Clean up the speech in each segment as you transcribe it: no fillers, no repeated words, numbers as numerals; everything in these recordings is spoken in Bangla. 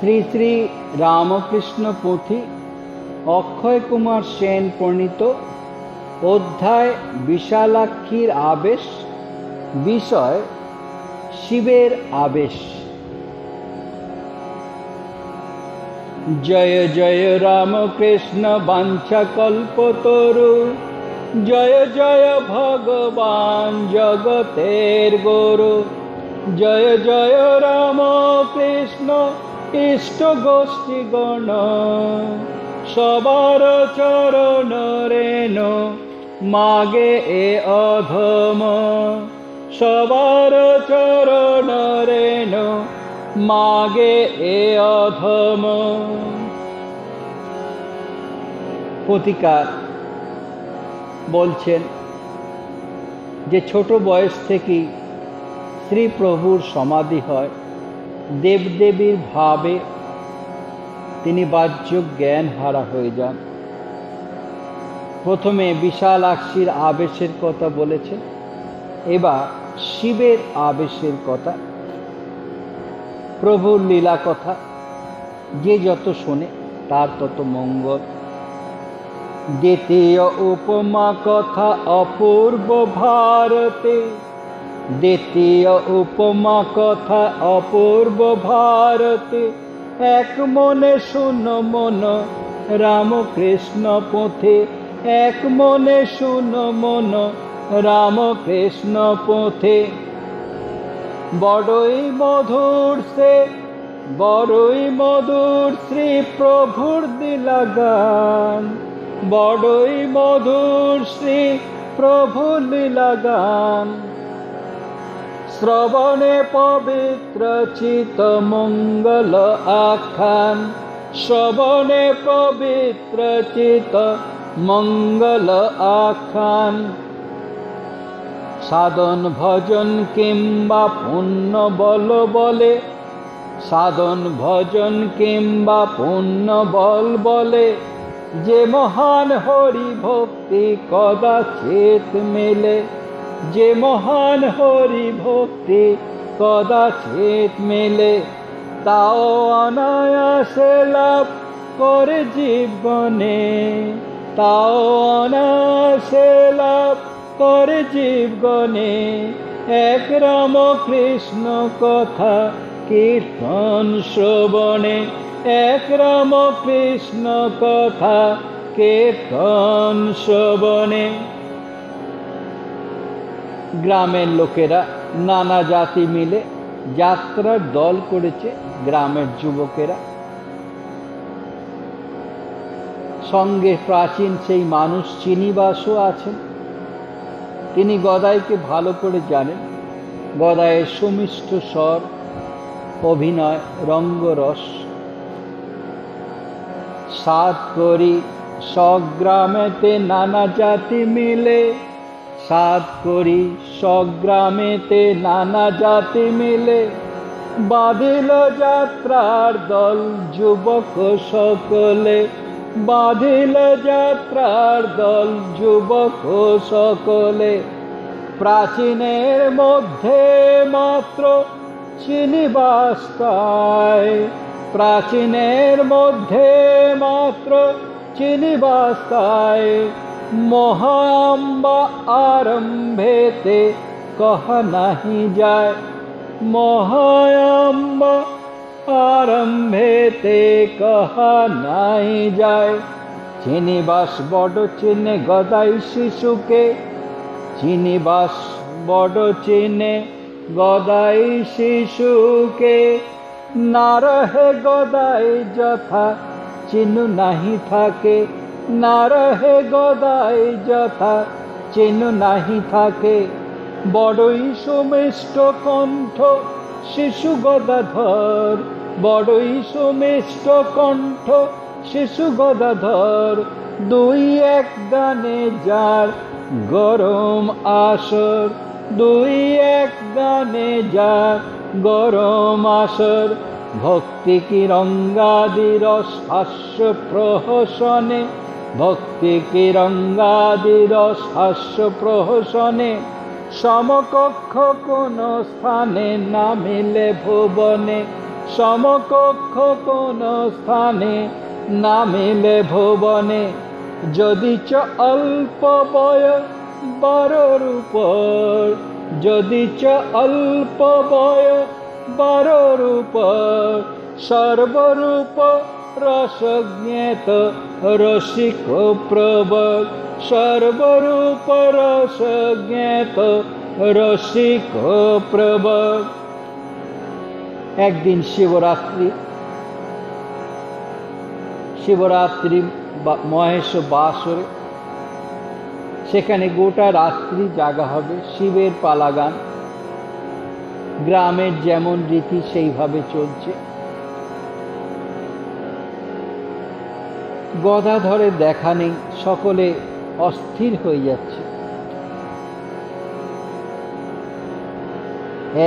শ্রী শ্রী রামকৃষ্ণ পুঁথি অক্ষয় কুমার সেন প্রণীত অধ্যায় বিশালাক্ষীর আবেশ, বিষয় শিবের আবেশ। জয় জয় রামকৃষ্ণ বাঞ্ছা কল্পতরু, জয় জয় ভগবান জগতের গুরু। জয় জয় রামকৃষ্ণ ইষ্ট গোষ্ঠী গণ, সবার চরণ রেণু মাগে এ অধম। সবার চরণ রেণু মাগে এ অধম। প্রতিকার বলছেন যে ছোট বয়স থেকেই শ্রী প্রভুর সমাধি হয়, দেবদেবীর ভাবে তিনি বাহ্য জ্ঞান হারা হয়ে যান। প্রথমে বিশালাক্ষীর আবেশের কথা বলেছে, এবার শিবের আবেশের কথা, প্রভুর লীলা কথা। যে যত শোনে তার তত মঙ্গল। দ্বিতীয় উপমা কথা অপূর্ব ভারতে, দ্বিতীয় উপমা কথা অপূর্ব ভারতে। এক মনে শুন মন রামকৃষ্ণ পথে, এক মনে শুন মন রামকৃষ্ণ পথে। বড়ই মধুর সে, বড়ই মধুর শ্রী প্রভুর দিলা গান, বড়ই মধুর শ্রী প্রভুর লীলা গান। শ্রবণে পবিত্র চিত মঙ্গল আখ্যান, শ্রবণে পবিত্র চিত মঙ্গল আখ্যান। সাধন ভজন কিংবা পুণ্য বল বলে, সাধন ভজন কিংবা পুণ্য বল বলে। যে মহান হরি ভক্তি কদাচিৎ মেলে, যে মহান হরি ভক্তি কদাচিৎ মেলে। তাও অনায়াসে লাভ করে জীবগণে, তাও অনায়াসে লাভ করে জীবগণে। এক রামকৃষ্ণ কথা কীর্তন শ্রবণে, এক রামকৃষ্ণ কথা কীর্তন শ্রবণে। গ্রামের লোকেরা নানা জাতি মিলে যাত্রার দল করেছে। গ্রামের যুবকেরা সঙ্গে প্রাচীন সেই মানুষ চিনিবাসও আছেন। তিনি গদাইকে ভালো করে জানেন। গদাইয়ের সুমিষ্ট স্বর, অভিনয়, রঙ্গরস। সাত করি স্বগ্রামেতে নানা জাতি মিলে, সাত করি স্বগ্রামেতে নানা জাতি মিলে। বাঁধিল যাত্রার দল যুবক সকলে, বাঁধিল যাত্রার দল যুবক সকলে। প্রাচীনের মধ্যে মাত্র চিনিবাস পায়, প্রাচীনের মধ্যে মাত্র চিনিবাস পায়। মহাম্বা আরম্ভেতে কহা নাহি যায়, মহাম্বা আরম্ভেতে কহা নাই যায়। চিনিবাস বড় চিনে গদাই শিশুকে, চিনিবাস বড় চিনে গদাই শিশুকে। না রহে গদাই যথা চিনু নাহি থাকে, না রহে গদাই যথা চিনু নাহি থাকে। বড়ই সুমিষ্ট কণ্ঠ শিশু গদাধর, বড়ই সুমিষ্ট কণ্ঠ শিশু গদাধর। দুই এক গানে যার গরম আসর, দুই এক গানে যার গরম আসর। ভক্তি কি রঙ্গাদি রস হাস্য প্রহসনে, ভক্তি কি রঙ্গাদি রস হাস্য প্রহসনে। সমকক্ষ কোন স্থানে না মিলে ভুবনে, সমকক্ষ কোন স্থানে নামিলে ভুবনে, যদি চ অল্প বয় বড়র উপর, যদি চ অল্প বয় বড়র উপর, সর্বরূপ রসজ্ঞেত রসিক প্রবল, সর্বরূপ রসজ্ঞেত রসিক প্রবল। একদিন শিবরাত্রি মহেশ বাসরে, সেখানে গোটা রাত্রি জাগা হবে, শিবের পালাগান। গ্রামের যেমন রীতি সেইভাবে চলছে। গদাধরের দেখা নেই, সকলে অস্থির হয়ে যাচ্ছে।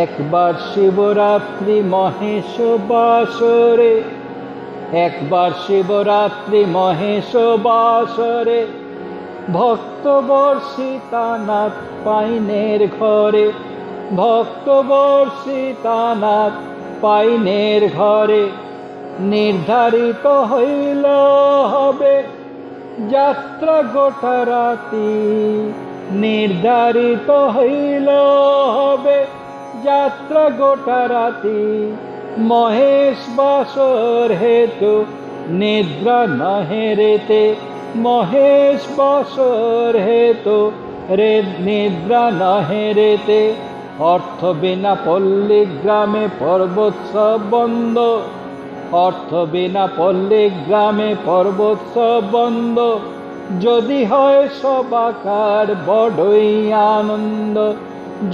একবার শিবরাত্রি মহেশ বাসরে, একবার শিবরাত্রি মহেশ বাসরে, ভক্ত বর্ষিতানাথ পাইনের ঘরে, ভক্ত বর্ষিতানাথ পাইনের ঘরে, নির্ধারিত হইল হবে যাত্রা গোটা রাতি, নির্ধারিত হইল হবে যাত্রা গোটা রাতি। মহেশ বাসর হেতু নিদ্রা নহে রেতে, মহেশ বাসর হেতু নিদ্রা নহে রেতে। অর্থ বিনা পল্লী গ্রামে পর্বত সব বন্ধ, অর্থ বিনা পল্লী গ্রামে পর্বত সব বন্ধ। যদি হয় সবাকার বড়ই আনন্দ,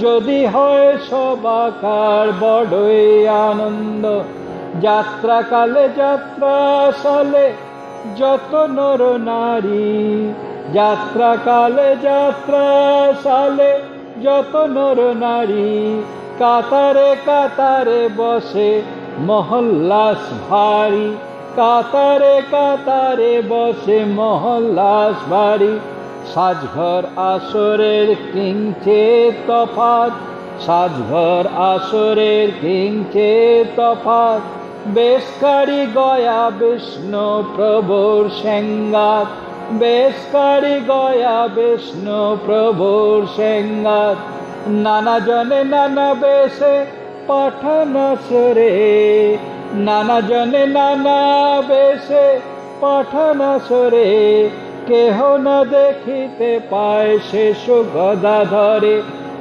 যদি হয় সবাকার বড়ই আনন্দ। যাত্রাকালে যাত্রা সালে যত নর নারী, যাত্রাকালে যাত্রা সালে যত নর নারী, কাতারে কাতারে বসে মহল্লাস ভারী, কাতারে কাতারে বসে মহল্লাস ভারী। সাজঘর আসরের কিঞ্চে তফাৎ, সাজঘর আসরের কিঞ্চে তফাৎ। বেশকারী গয়া বিষ্ণু প্রভুর সেঙ্গাত, বেশকারী গয়া বিষ্ণু প্রভুর সেঙ্গাত। নানা জনে নানা বেশে পাঠান আসরে, নানা জনে নানা বেশে পাঠান আসরে। কেহ না দেখিতে পায় শেষ গদাধরে,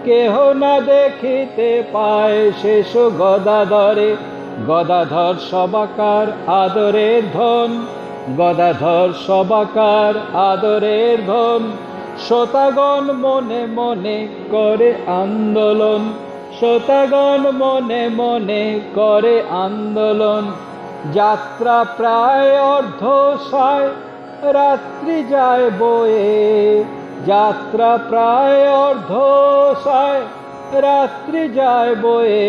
কেহ না দেখিতে পায় শেষ গদাধরে। গদাধর সবাকার আদরের ধন, গদাধর সবাকার আদরের ধন। শ্রোতাগণ মনে মনে করে আন্দোলন, শ্রোতাগণ মনে মনে করে আন্দোলন। যাত্রা প্রায় অর্ধসায় রাত্রি যায় বয়ে, যাত্রা প্রায় অর্ধসায় রাত্রি যায় বয়ে।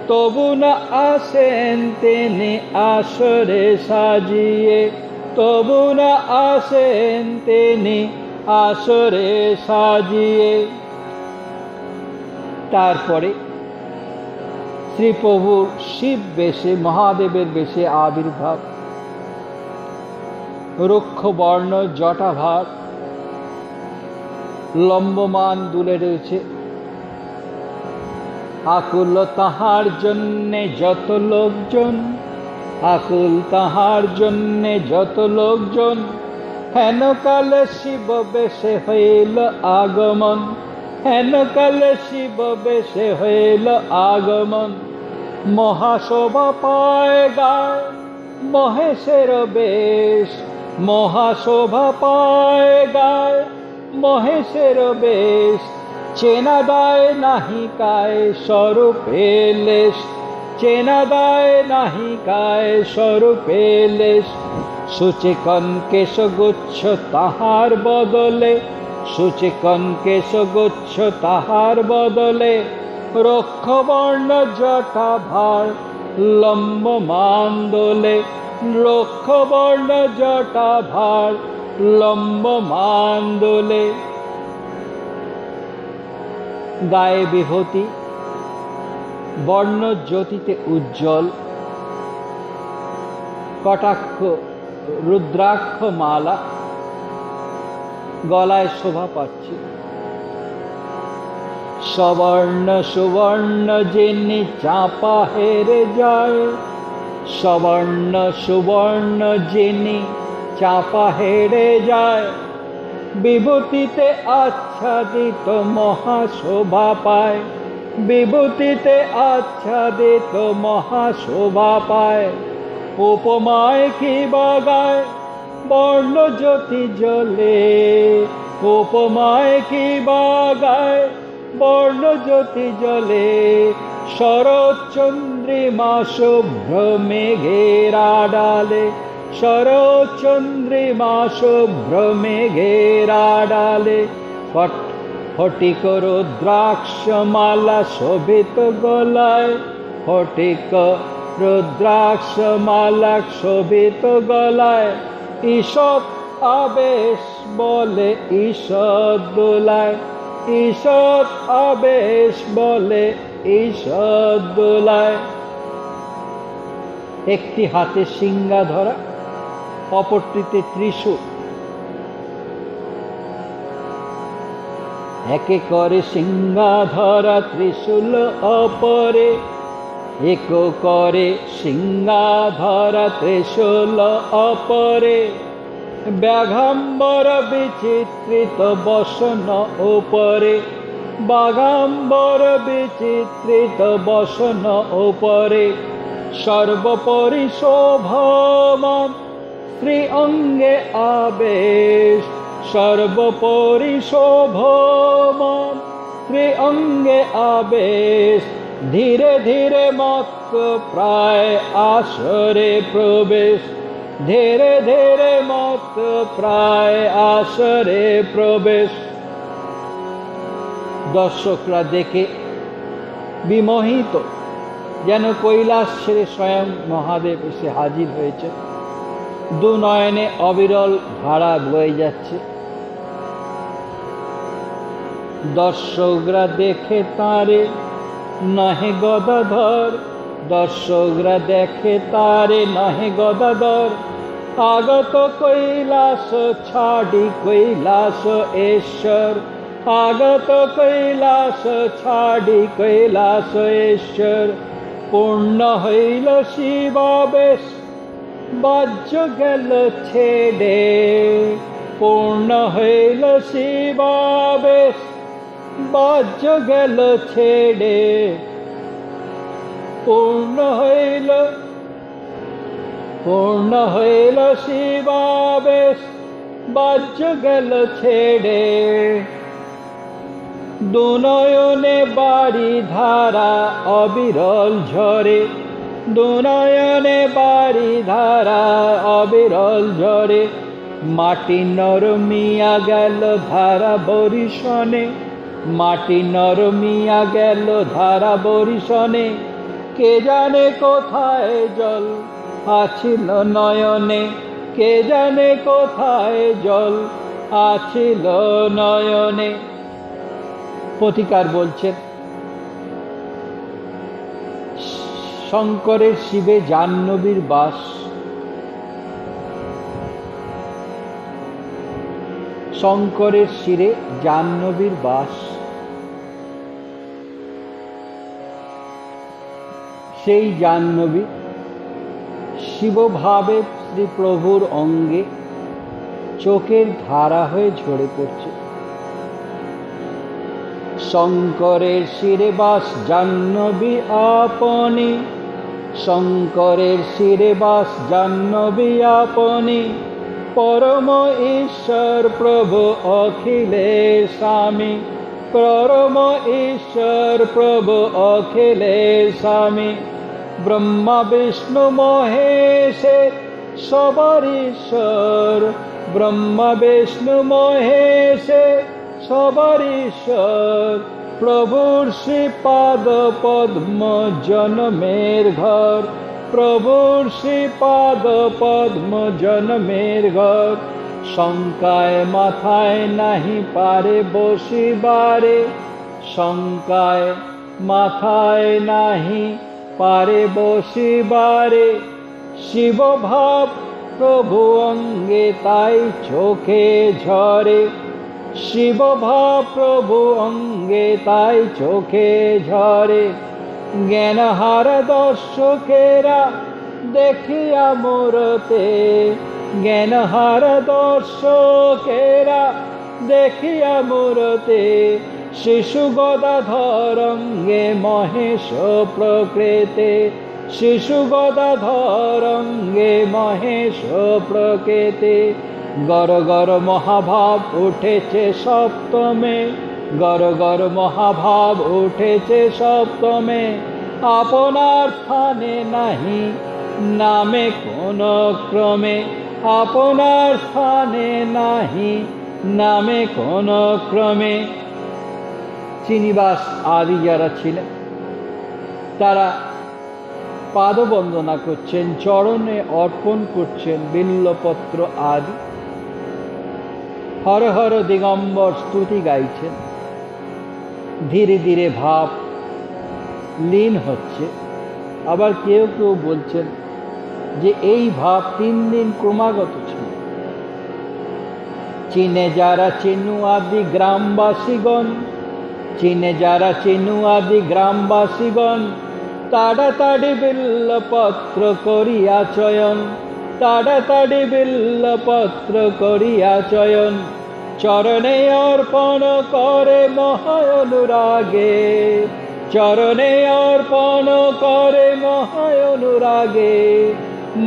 তবু না আসেন তিনি আসরে সাজিয়ে, তবু না আসেন তিনি আসরে সাজিয়ে। তারপরে শ্রীপ্রভুর শিব বেশে, মহাদেবের বেশে আবির্ভাব। রুক্ষ বর্ণ জটাভার, লম্বমান দুলে রয়েছে। আকুল তাহার জন্যে যত লোকজন, আকুল তাহার জন্যে যত লোকজন। হেন কালে শিব বেশে হইল আগমন, হেন কালে শিব বেশে হইল আগমন। মহাশোভা পায় গায় মহেশের বেশ, মহাশোভা পায় গায় মহেশের বেশ। চেনা দায় নাহি কায় স্বরূপে লেশ, চেনা দায় নাহি কায় স্বরূপে লেশ। সুচিকন কেশগুচ্ছ তাহার বদলে, সুচিকন কেশগুচ্ছ তাহার বদলে। রক্ষবর্ণ জটা ভার লম্বমান দোলে, রক্ষবর্ণ জটা ভার লম্বমান দোলে। গায়ে বিভূতি বর্ণ জ্যোতিতে উজ্জ্বল, কটাক্ষ রুদ্রাক্ষ মালা গলায় শোভা পাচ্ছে। সবর্ণ সুবর্ণ যিনি চাপা হেরে যায়, সবর্ণ সুবর্ণ যিনি চাপা হেরে যায়, বিভূতিতে আচ্ছাদিত মহাশোভা পায়, বিভূতিতে আচ্ছাদিত মহাশোভা পায়। উপমায় কি বাগায় বর্ণ জ্যোতি জ্বলে, উপমায় কি বাগায় বর্ণ জ্যোতি জ্বলে, শরৎ চন্দ্রিমা শুভ্র মেঘের আড়ালে, শরৎ চন্দ্রিমা শুভ্র মেঘের আড়ালে। ফটিক রুদ্রাক্ষমালা শোভিত গলায়, ফটিক রুদ্রাক্ষমালা শোভিত গলায়, ঈষৎ আবেশ বলে ঈষৎ দোলায়, ঈষৎ আবেশ বলে ঈষৎ দোলায়। একটি হাতে সিংহা ধরা, অপরটিতে ত্রিশূল। একে করে সিংহা ধরা ত্রিশূল অপরে, এক করে সিংহা ধরা ত্রিশূল অপরে। ব্যাঘাম্বর বিচিত্রিত বসন উপরে, বাগাম্বর বিচিত্রিত বসন উপরে। সর্বোপরি শোভমান স্ত্রী অঙ্গে আবেশ, সর্বোপরি শোভমান স্ত্রী অঙ্গে আবেশ। ধীরে ধীরে মত্ত প্রায় আসরে প্রবেশ, ধীরে ধীরে মত্ত প্রায় আসরে প্রবেশ। দর্শকরা দেখে বিমোহিত, যেন কৈলাস ছেড়ে স্বয়ং মহাদেব এসে হাজির হয়েছে। দু নয়নে অবিরল ধারা বয়ে যাচ্ছে। দর্শকরা দেখে তারে নহে গদাধর, দর্শকরা দেখে তারে নহে গদাধর। আগত কৈলাস ছাড়ি কৈলাস ঈশ্বর, আগত কৈলাস ছাড়ি কৈলাস ঈশ্বর। পূর্ণ হইল শিবাবেশ বাহ্য গেল ছেড়ে, পূর্ণ হইল শিবাবেশ বাহ্য গেল ছেড়ে। পূর্ণ হইল শিবাবেশ বাহ্য গেল ছেড়ে। দুনয়নে বাড়ি ধারা অবিরল ঝরে, দুনয়নে বাড়ি ধারা অবিরল ঝরে। মাটি নরমিয়া গেল ধারা বরিশনে, মাটি নরমিয়া গেল ধারা বরিশনে। কে জানে কোথায় জল আছিল নয়নে, কে জানে কোথায় জল আছিল নয়নে। প্রতিকার বলছেন, শঙ্করের শিবে জাহ্নবীর বাস, শঙ্করের শিরে জাহ্নবীর বাস। সেই জাহ্নবী শিবভাবে শ্রী প্রভুর অঙ্গে চোখের ধারা হয়ে ঝরে পড়ছে। শঙ্করের শিরে বাস জাহ্নবী আপনি, শঙ্করের শিরে বাস জাহ্নবী আপনি। পরম ঈশ্বর প্রভু অখিলের স্বামী, পরম ঈশ্বর প্রভু অখিলের স্বামী। ব্রহ্মা বিষ্ণু মহেশের সবার ঈশ্বর, ব্রহ্মা বিষ্ণু মহেশের সবার ঈশ্বর। প্রভুর শ্রীপাদ পদ্ম জনমের ঘর, প্রভুর শ্রীপাদ পদ্ম জনমের ঘর। শঙ্কায় মাথায় নাহি পারে বসিবারে, শঙ্কায় মাথায় নাহি পারে বসিবারে। শিব ভাব প্রভু অঙ্গে তাই চোখে ঝরে, শিব ভাব প্রভু অঙ্গে তাই চোখে ঝরে। জ্ঞানহারা দর্শকেরা দেখিয়া মূরতে, জ্ঞানহারা দর্শকেরা দেখিয়া মূরতে, শিশু গদাধর অঙ্গে মহেশ প্রকৃতে, শিশু গদাধর অঙ্গে মহেশ প্রকৃতে। গর গর মহাভাব উঠেছে সপ্তমে, গর গর মহাভাব উঠেছে সপ্তমে। আপনার স্থানে নাহি নামে কোন ক্রমে, আপনার স্থানে নাহি নামে কোন ক্রমে। শ্রীনিবাস আদি যারা ছিলেন তারা পাদবন্দনা করছেন, চরণে অর্পণ করছেন বিল্লপত্র আদি। হর হর দিগম্বর স্তুতি গাইছেন। ধীরে ধীরে ভাব লীন হচ্ছে। আবার কেউ কেউ বলছেন যে এই ভাব 3 দিন ক্রমাগত ছিল। চীনে যারা চিনু আদি গ্রামবাসীগণ, চীনে যারা চিনু আদি গ্রামবাসীগণ, তাড়াতাড়ি বিল্লপত্র করিয়া চয়ন, তাড়াতাড়ি বিল্লপত্র করিয়া চয়ন। চরণে অর্পণ করে মহায় অনুরাগে, চরণে অর্পণ করে মহায় অনুরাগে।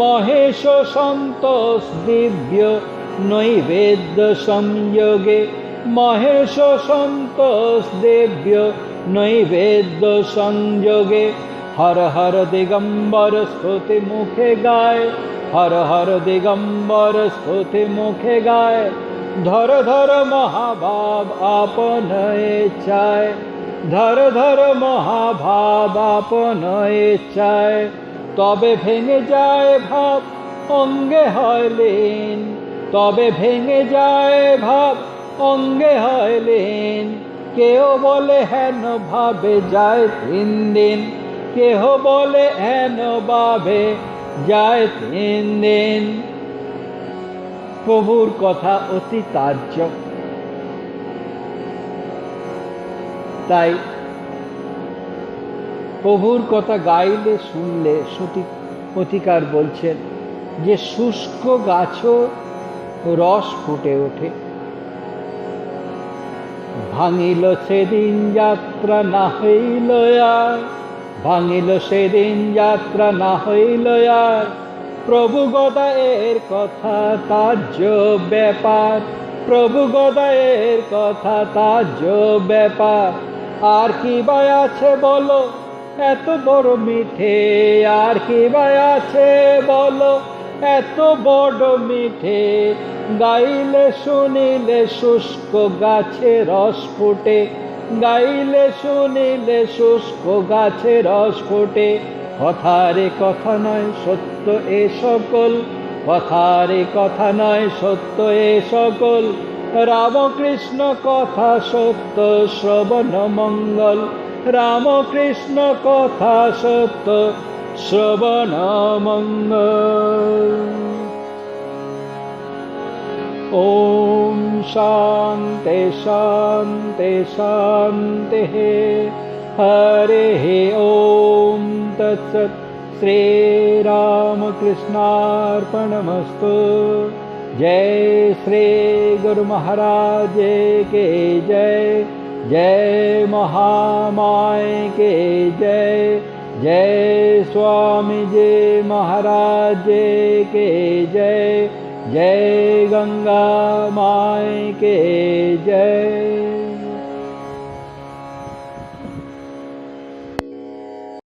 মহেশ সন্তোষ দিব্য নৈবেদ্য সংযোগে, মহেশ সন্তোষ দিব্য নৈবেদ্য সংযোগে। হর হর দিগম্বর স্তুতি মুখে গায়, হর হর দিগম্বর স্তুতি মুখে গায়। ধর ধর মহাভাব আপন ইচ্ছায়, ধর ধর মহাভাব আপন ইচ্ছায়। তবে ভেঙে যায় ভাব অঙ্গে হয় লীন, তবে ভেঙে যায় ভাব অঙ্গে হয় লীন। কেহ বলে হেন ভাবে যায় 3 দিন, কেহ বলে হেন ভাবে যায় 3 দিন। প্রভুর কথা অতি তার্য, তাই প্রভুর কথা গাইলে শুনলে অতিকার বলছেন যে শুষ্ক গাছও রস ফুটে ওঠে। ভাঙিল সেদিন যাত্রা না হইল আর, ভাঙিল সেদিন যাত্রা না হইল আর। প্রভু গদায়ের কথা তার্য ব্যাপার, প্রভু গদায়ের কথা তার্য ব্যাপার। আর কি বা আছে বলো এত বড় মিঠে, আর কি বা আছে বলো এত বড় মিঠে। গাইলে শুনিলে শুষ্ক গাছে রস ফুটে, গাইলে শুনিলে শুষ্ক গাছে রস ফুটে। কথারে কথা নয় সত্য এ সকল, কথারে কথা নয় সত্য এ সকল। রামকৃষ্ণ কথা সত্য শ্রবণ মঙ্গল, রামকৃষ্ণ কথা সত্য শ্রবণ মঙ্গল। ওম শান্তি শান্তি শান্তি। हरे ओम तत्सत्। श्री रामकृष्णार्पणमस्तु। जय श्री गुरु महाराज के जय, जय महामाय के जय, जय स्वामी जी महाराज के जय, जय गंगा माय के जय।